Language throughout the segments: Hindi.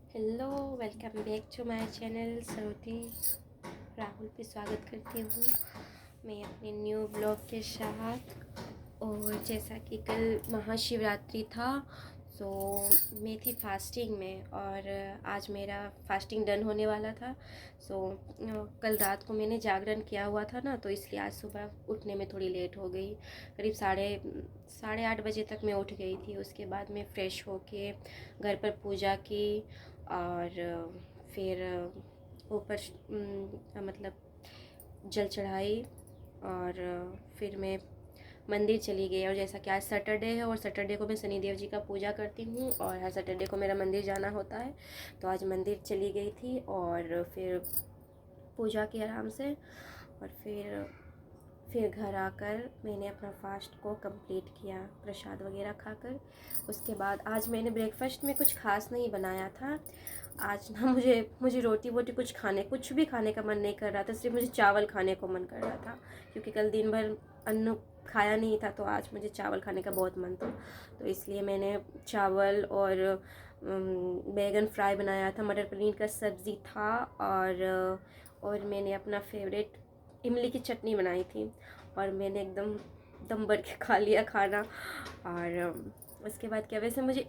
Hello, welcome back to my channel सरोती राहुल पे स्वागत करती हूँ मैं अपने न्यू ब्लॉग के साथ। और जैसा कि कल महाशिवरात्रि था तो मैं थी फास्टिंग में और आज मेरा फास्टिंग डन होने वाला था। कल रात को मैंने जागरण किया हुआ था ना, तो इसलिए आज सुबह उठने में थोड़ी लेट हो गई। करीब साढ़े साढ़े 8 बजे तक मैं उठ गई थी। उसके बाद मैं फ़्रेश होके घर पर पूजा की और फिर ऊपर मतलब जल चढ़ाई और फिर मैं मंदिर चली गई। और जैसा कि आज सैटरडे है और सैटरडे को मैं शनिदेव जी का पूजा करती हूँ और हर सैटरडे को मेरा मंदिर जाना होता है, तो आज मंदिर चली गई थी और फिर पूजा की आराम से। और फिर घर आकर मैंने अपना फास्ट को कंप्लीट किया प्रसाद वगैरह खाकर। उसके बाद आज मैंने ब्रेकफास्ट में कुछ खास नहीं बनाया था। आज ना मुझे रोटी वोटी कुछ भी खाने का मन नहीं कर रहा था, सिर्फ मुझे चावल खाने को मन कर रहा था, क्योंकि कल दिन भर अन्न खाया नहीं था, तो आज मुझे चावल खाने का बहुत मन था। तो इसलिए मैंने चावल और बैगन फ्राई बनाया था, मटर पनीर का सब्ज़ी था और मैंने अपना फेवरेट इमली की चटनी बनाई थी और मैंने एकदम दम भर के खा लिया खाना। और उसके बाद क्या, वैसे मुझे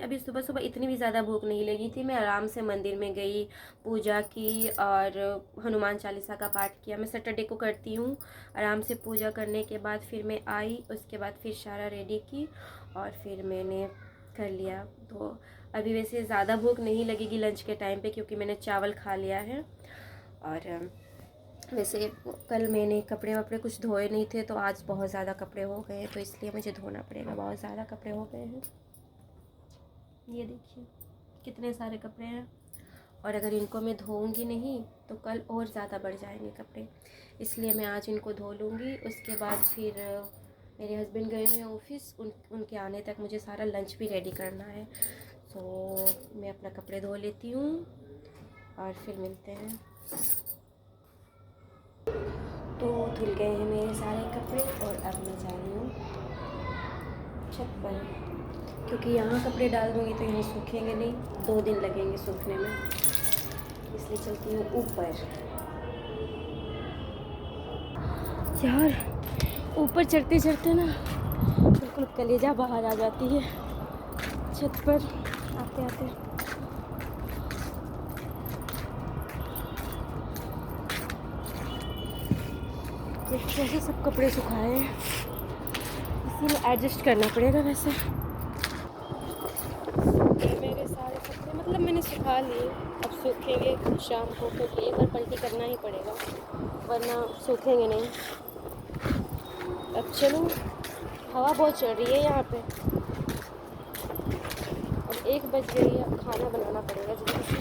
अभी सुबह सुबह इतनी भी ज़्यादा भूख नहीं लगी थी। मैं आराम से मंदिर में गई, पूजा की और हनुमान चालीसा का पाठ किया। मैं सैटरडे को करती हूँ। आराम से पूजा करने के बाद फिर मैं आई, उसके बाद फिर सारा रेडी की और फिर मैंने कर लिया। तो अभी वैसे ज़्यादा भूख नहीं लगेगी लंच के टाइम पे, क्योंकि मैंने चावल खा लिया है। और वैसे कल मैंने कपड़े वपड़े कुछ धोए नहीं थे, तो आज बहुत ज़्यादा कपड़े हो गए हैं, तो इसलिए मुझे धोना पड़ेगा। बहुत ज़्यादा कपड़े हो गए हैं, ये देखिए कितने सारे कपड़े हैं। और अगर इनको मैं धोऊंगी नहीं तो कल और ज़्यादा बढ़ जाएंगे कपड़े, इसलिए मैं आज इनको धो लूँगी। उसके बाद फिर मेरे हस्बैंड गए हैं ऑफिस, उनके आने तक मुझे सारा लंच भी रेडी करना है। तो मैं अपना कपड़े धो लेती हूँ और फिर मिलते हैं। तो धुल गए हैं मेरे सारे कपड़े और अब मैं जा रही हूँ छत पर, क्योंकि यहाँ कपड़े डाल दूँगी तो यहाँ सूखेंगे नहीं, 2 दिन लगेंगे सूखने में, इसलिए चलती हूँ ऊपर। यार ऊपर चढ़ते चढ़ते ना बिल्कुल कलेजा बाहर आ जाती है छत पर आते आते। जैसे सब कपड़े सुखाए हैं, इसीलिए एडजस्ट करना पड़ेगा। वैसे मेरे सारे कपड़े मतलब मैंने सुखा लिए, अब सूखेंगे शाम को, क्योंकि एक बार पलटी करना ही पड़ेगा वरना सूखेंगे नहीं। अब चलो, हवा बहुत चल रही है यहाँ पे। अब 1 बज गई है, अब खाना बनाना पड़ेगा जल्दी से।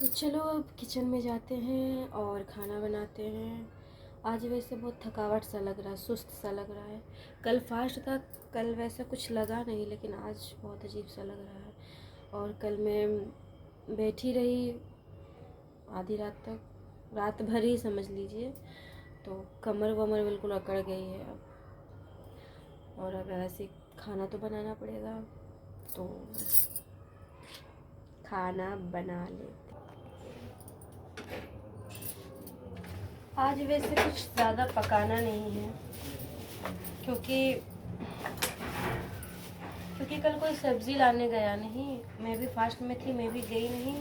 तो चलो अब किचन में जाते हैं और खाना बनाते हैं। आज वैसे बहुत थकावट सा लग रहा है, सुस्त सा लग रहा है। कल फास्ट था, कल वैसा कुछ लगा नहीं, लेकिन आज बहुत अजीब सा लग रहा है। और कल मैं बैठी रही आधी रात तक, रात भर ही समझ लीजिए, तो कमर वमर बिल्कुल अकड़ गई है अब। और अब ऐसे खाना तो बनाना पड़ेगा, तो खाना बना लेते। आज वैसे कुछ ज़्यादा पकाना नहीं है, क्योंकि क्योंकि कल कोई सब्ज़ी लाने गया नहीं, मैं भी फास्ट में थी, मैं भी गई नहीं,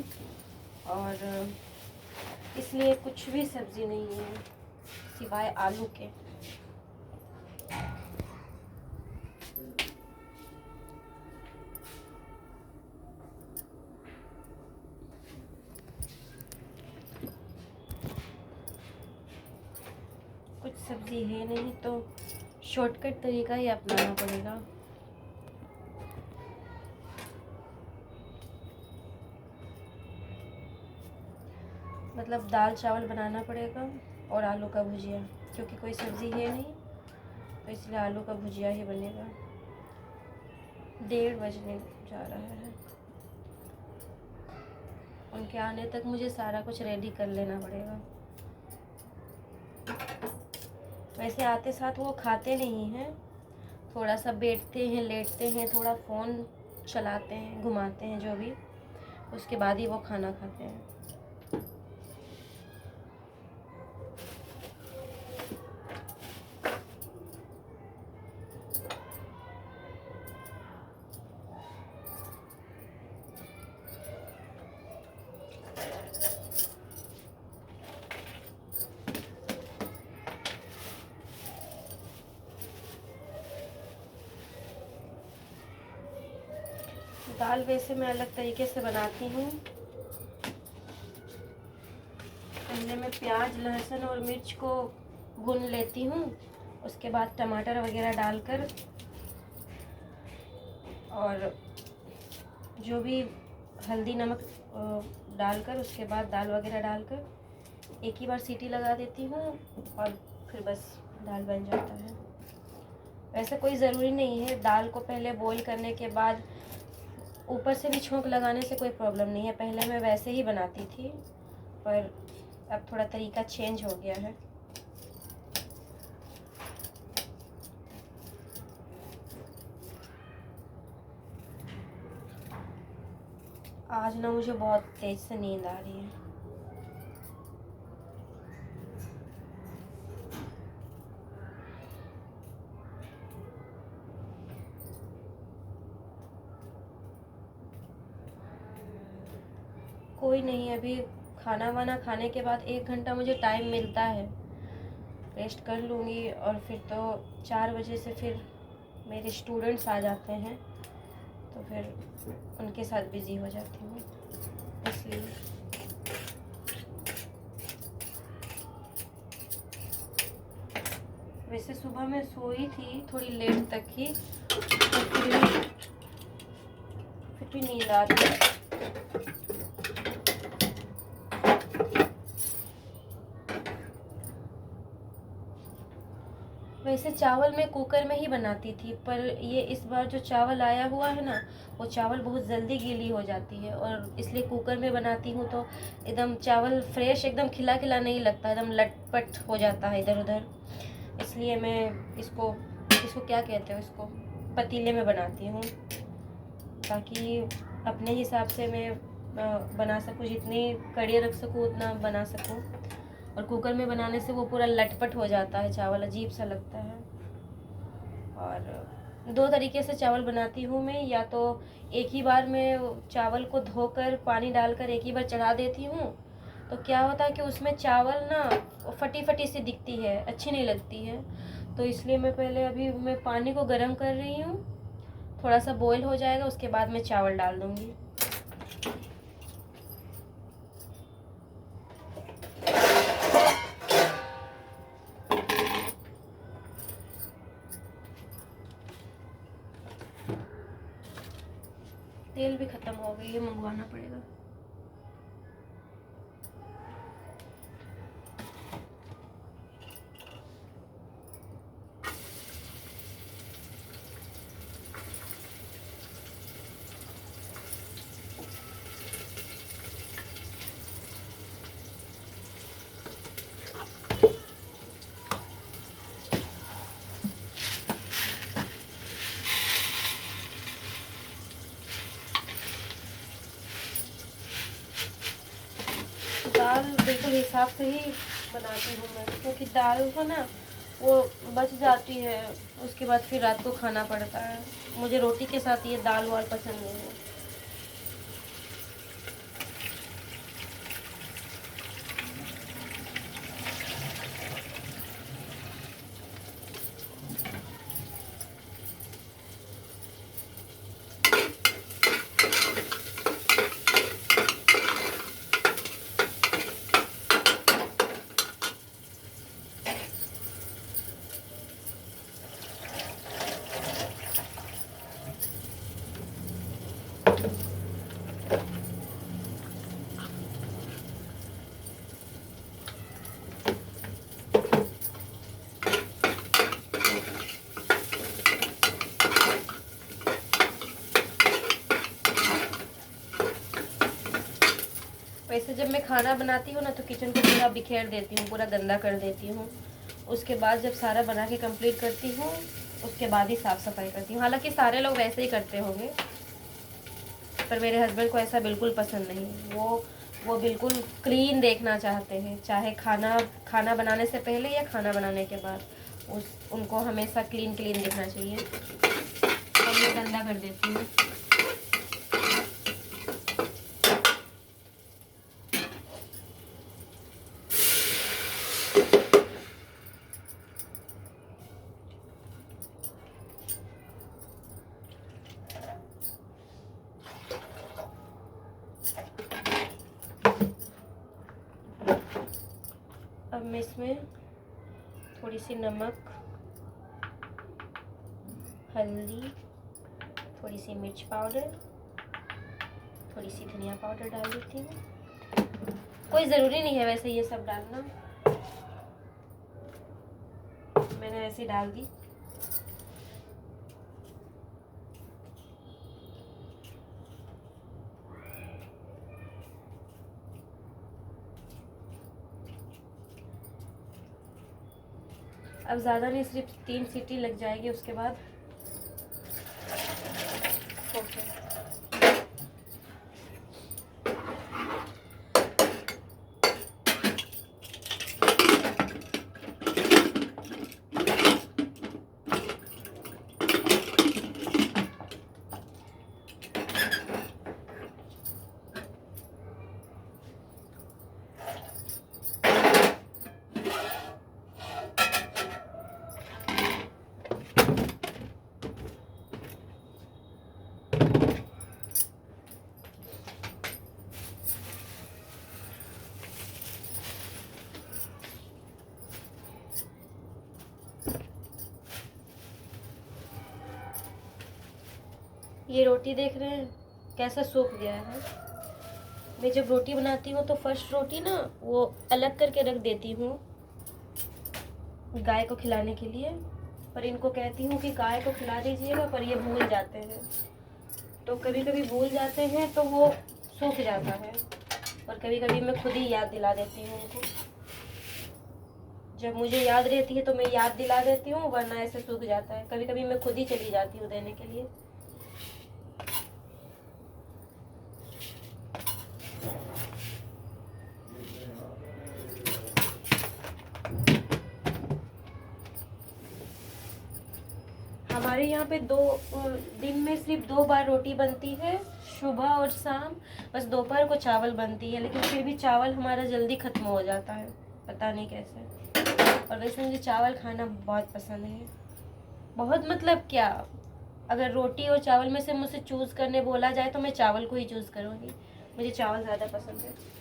और इसलिए कुछ भी सब्ज़ी नहीं है सिवाय आलू के। कुछ सब्ज़ी है नहीं तो शॉर्टकट तरीका ही अपनाना पड़ेगा। मतलब दाल चावल बनाना पड़ेगा और आलू का भुजिया, क्योंकि कोई सब्ज़ी है नहीं तो इसलिए आलू का भुजिया ही बनेगा। 1:30 बजने जा रहा है, उनके आने तक मुझे सारा कुछ रेडी कर लेना पड़ेगा। वैसे आते साथ वो खाते नहीं हैं, थोड़ा सा बैठते हैं, लेटते हैं, थोड़ा फ़ोन चलाते हैं, घुमाते हैं जो भी, उसके बाद ही वो खाना खाते हैं। दाल वैसे मैं अलग तरीके से बनाती हूँ। पहले मैं प्याज, लहसुन और मिर्च को भून लेती हूँ, उसके बाद टमाटर वगैरह डालकर और जो भी हल्दी नमक डालकर, उसके बाद दाल वगैरह डालकर एक ही बार सीटी लगा देती हूँ और फिर बस दाल बन जाता है। वैसे कोई ज़रूरी नहीं है, दाल को पहले बॉईल करने के बाद ऊपर से भी छोंक लगाने से कोई प्रॉब्लम नहीं है। पहले मैं वैसे ही बनाती थी, पर अब थोड़ा तरीका चेंज हो गया है। आज ना मुझे बहुत तेज़ से नींद आ रही है। कोई नहीं, अभी खाना वाना खाने के बाद 1 घंटा मुझे टाइम मिलता है, रेस्ट कर लूँगी और फिर तो 4 बजे से फिर मेरे स्टूडेंट्स आ जाते हैं, तो फिर उनके साथ बिज़ी हो जाती हूँ, इसलिए। वैसे सुबह मैं सोई थी थोड़ी लेट तक ही, तो फिर भी नींद आ रही है। वैसे चावल मैं कुकर में ही बनाती थी, पर ये इस बार जो चावल आया हुआ है ना, वो चावल बहुत जल्दी गीली हो जाती है, और इसलिए कुकर में बनाती हूँ तो एकदम चावल फ्रेश, एकदम खिला खिला नहीं लगता, एकदम लटपट हो जाता है इधर उधर। इसलिए मैं इसको इसको क्या कहते हो, इसको पतीले में बनाती हूँ, ताकि अपने हिसाब से मैं बना सकूँ, जितनी कड़ी रख सकूँ उतना बना सकूँ। और कुकर में बनाने से वो पूरा लटपट हो जाता है, चावल अजीब सा लगता है। और 2 तरीके से चावल बनाती हूँ मैं, या तो एक ही बार में चावल को धोकर पानी डालकर एक ही बार चढ़ा देती हूँ, तो क्या होता है कि उसमें चावल ना फटी फटी सी दिखती है, अच्छी नहीं लगती है। तो इसलिए मैं पहले अभी मैं पानी को गर्म कर रही हूँ, थोड़ा सा बॉईल हो जाएगा, उसके बाद मैं चावल डाल दूँगी। तेल भी ख़त्म हो गई है, मंगवाना पड़ेगा। दाल बिल्कुल हिसाब से ही बनाती हूँ मैं, क्योंकि दाल को ना वो बच जाती है, उसके बाद फिर रात को खाना पड़ता है। मुझे रोटी के साथ ये दाल वाल पसंद नहीं है। वैसे जब मैं खाना बनाती हूँ ना तो किचन को पूरा बिखेर देती हूँ, पूरा गंदा कर देती हूँ। उसके बाद जब सारा बना के कंप्लीट करती हूँ उसके बाद ही साफ़ सफाई करती हूँ। हालांकि सारे लोग वैसे ही करते होंगे, पर मेरे हस्बैंड को ऐसा बिल्कुल पसंद नहीं। वो बिल्कुल क्लीन देखना चाहते हैं, चाहे खाना खाना बनाने से पहले या खाना बनाने के बाद। उनको हमेशा क्लीन क्लीन दिखना चाहिए, और मैं गंदा कर देती हूँ। अब मैं इसमें थोड़ी सी नमक, हल्दी, थोड़ी सी मिर्च पाउडर, थोड़ी सी धनिया पाउडर डाल देती हूँ। कोई ज़रूरी नहीं है वैसे ये सब डालना, मैंने ऐसे डाल दी। अब ज़्यादा नहीं, सिर्फ 3 सीटी लग जाएगी, उसके बाद ओके। ये रोटी देख रहे हैं कैसा सूख गया है। मैं जब रोटी बनाती हूँ तो फर्स्ट रोटी ना वो अलग करके रख देती हूँ गाय को खिलाने के लिए, पर इनको कहती हूँ कि गाय को खिला दीजिएगा, पर ये भूल जाते हैं। तो कभी कभी भूल जाते हैं तो वो सूख जाता है, और कभी कभी मैं खुद ही याद दिला देती हूँ उनको। जब मुझे याद रहती है तो मैं याद दिला देती हूँ, वरना ऐसे सूख जाता है। कभी कभी मैं खुद ही चली जाती हूँ देने के लिए। हमारे यहाँ पे दिन में सिर्फ 2 बार रोटी बनती है, सुबह और शाम। बस दोपहर को चावल बनती है, लेकिन फिर भी चावल हमारा जल्दी ख़त्म हो जाता है, पता नहीं कैसे। और वैसे मुझे चावल खाना बहुत पसंद है, बहुत मतलब क्या, अगर रोटी और चावल में से मुझसे चूज़ करने बोला जाए तो मैं चावल को ही चूज़ करूँगी। मुझे चावल ज़्यादा पसंद है।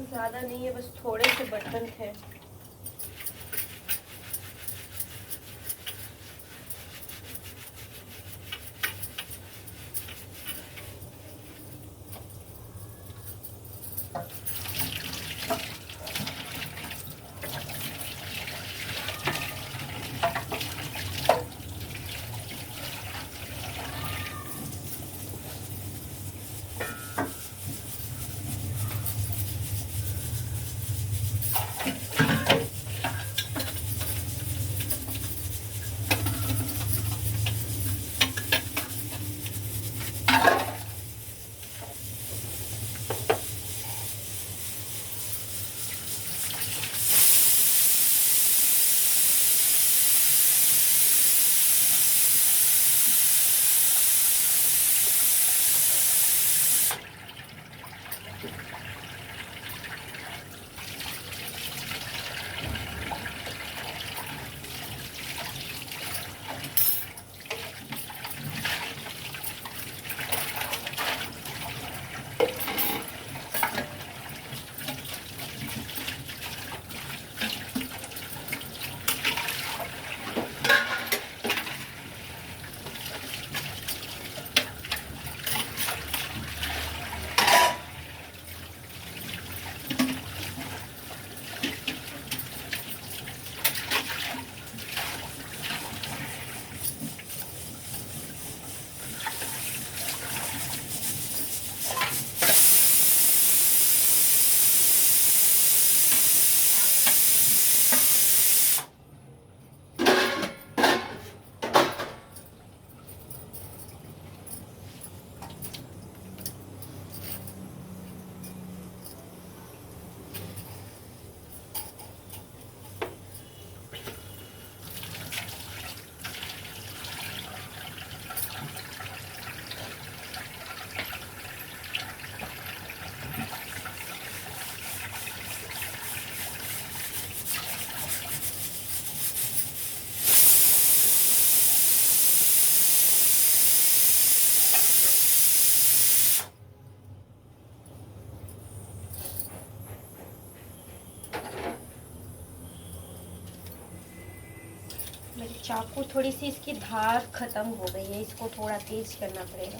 ज़्यादा नहीं है, बस थोड़े से बर्तन थे। मेरी चाकू थोड़ी सी इसकी धार ख़त्म हो गई है, इसको थोड़ा तेज करना पड़ेगा।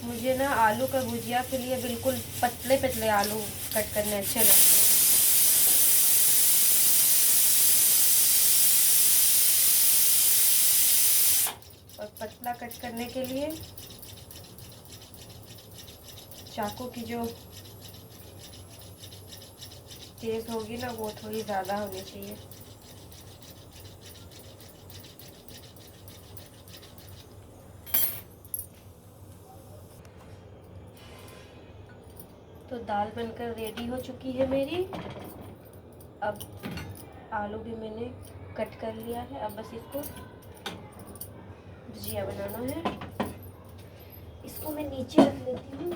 मुझे ना आलू का भुजिया के लिए बिल्कुल पतले पतले आलू कट करने अच्छे लगते हैं। और पतला कट करने के लिए चाकू की जो तेज होगी ना, वो थोड़ी ज़्यादा होनी चाहिए। तो दाल बनकर रेडी हो चुकी है मेरी। अब आलू भी मैंने कट कर लिया है, अब बस इसको भुजिया बनाना है। इसको मैं नीचे रख लेती हूँ।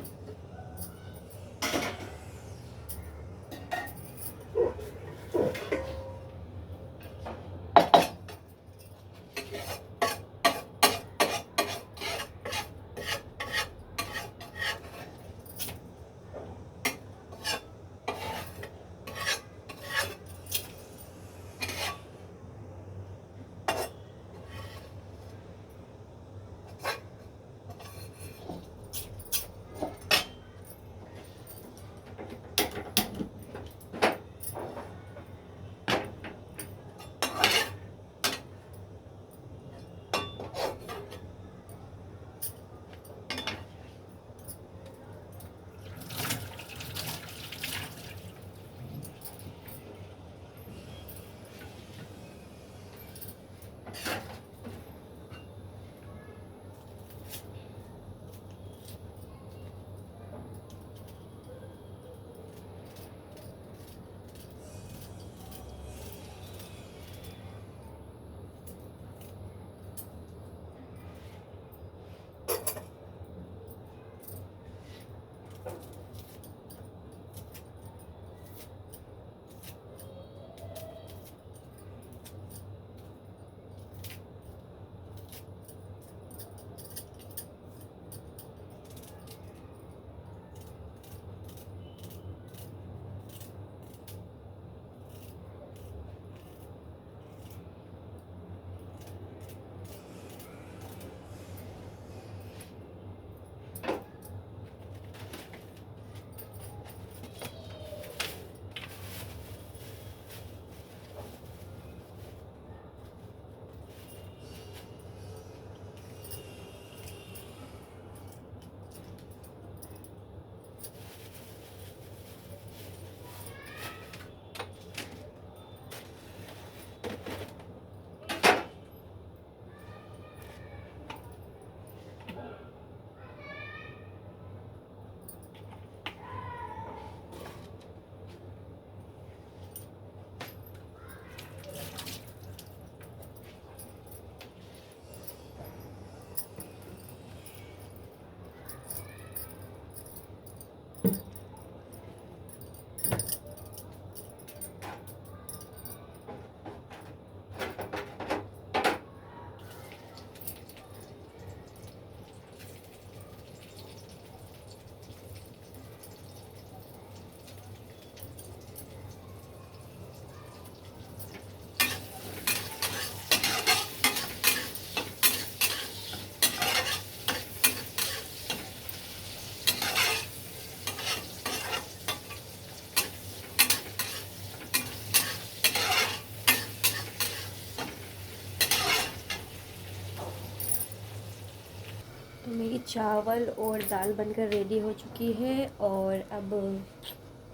चावल और दाल बनकर रेडी हो चुकी है और अब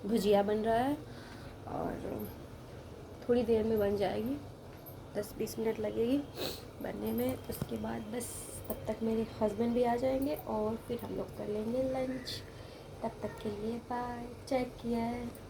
भुजिया बन रहा है और थोड़ी देर में बन जाएगी, 10-20 मिनट लगेगी बनने में। उसके बाद बस तब तक मेरे हस्बैंड भी आ जाएंगे और फिर हम लोग कर लेंगे लंच। तब तक के लिए बाय। चेक किया है।